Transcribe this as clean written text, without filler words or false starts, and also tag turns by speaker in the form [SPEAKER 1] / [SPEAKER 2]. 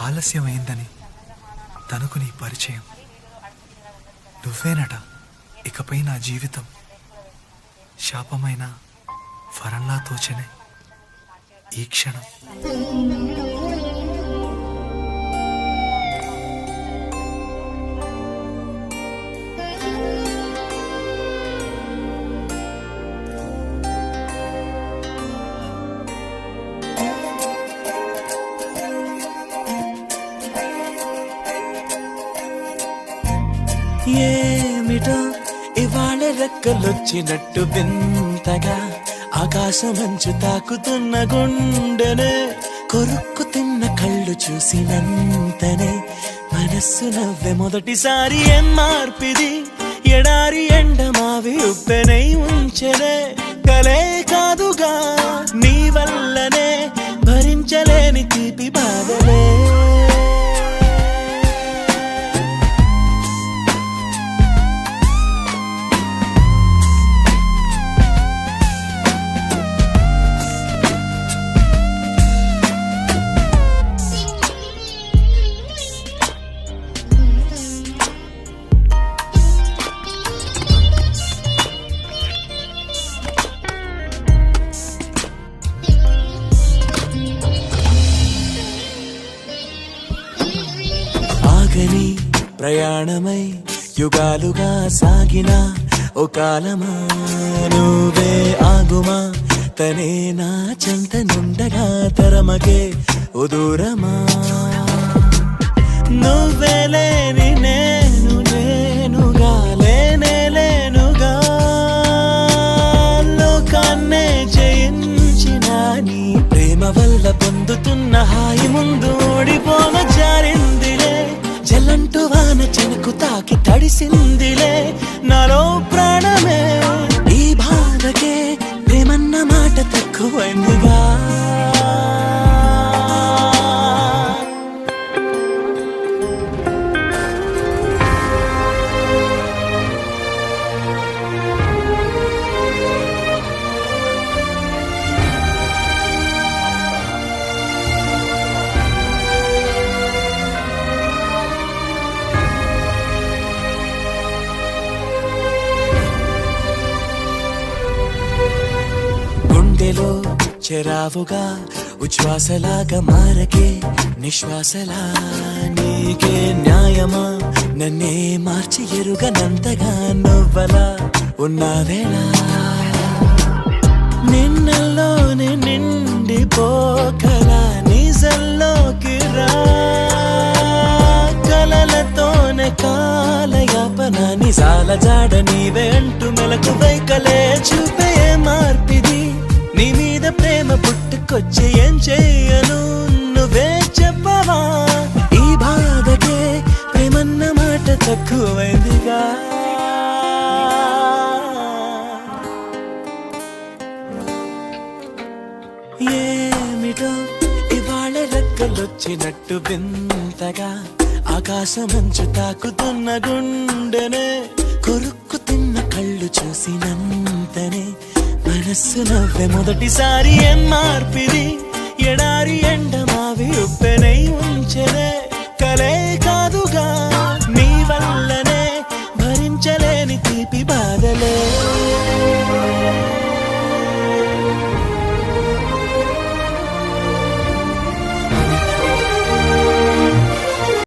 [SPEAKER 1] ఆలస్యమైందని తనకు నీ పరిచయం. నువ్వేనట ఇకపై నా జీవితం. శాపమైన వరంలా తోచనే ఈ క్షణం.
[SPEAKER 2] ఏమిటో ఇవాళ రెక్కలొచ్చినట్టు వింతగా ఆకాశమంచు తాకుతున్న గుండెనే కొరుక్కు తిన్న కళ్ళు చూసినంతనే మనస్సు నవ్వే మొదటిసారి. ఏం మార్పిది ఎడారి ఎండ మావి ఉప్పెనై ఉంచెనే కలే కాదుగా నీ వల్లనే భరించలేని తీపి బాధలే. ఆగని ప్రయాణమై యుగాలుగా సాగిన ఓ కాలమా నువ్వే ఆగుమా తనే నా చెంత నుండగా తరమకే ఓ దూరమా. నువ్వే లేని నేను నేనుగా లేనే లేనుగా లోకాన్నే జయించిన నీ ప్రేమ వల్ల పొందుతున్న హాయి ముందు ఓడిపోన జారిందిలే. జల్లంటూ వాన చెనుకు తాకి తడిసిందిలే నాలో ప్రాణమే. ఈ బాధకే ప్రేమన్న మాట తక్కువైందిగా. గుండెలో చెరావుగా ఉచ్ఛ్వాసలాగా మారకే నిశ్వాసలా నీకే న్యాయమా నన్నే మార్చి ఎరుగనంతగా నువ్వలా ఉన్నావేలా. నిన్నల్లోనే నిండిపోకలా నిజల్లోకి రా కలలతోనే కాలయాపన నిజాల జాడ నీవే అంటూ మెలకు వైకలే చూపే మార్పిది. నీ మీద ప్రేమ పుట్టుకొచ్చి ఏం చెయ్యను నువ్వే చెప్పవా. ఈ బాధకే ప్రేమన్న మాట తక్కువైందిగా. ఏమిటో ఇవాళ రెక్కలొచ్చినట్టు వింతగా ఆకాశమంచు తాకుతున్న గుండెనే కొరుక్కు తిన్న కళ్ళు చూసినంతనే మనస్సు నవ్వే మొదటిసారి. ఏం మార్పిది ఎడారి ఎండ మావి ఉప్పెనై ఉంచెనే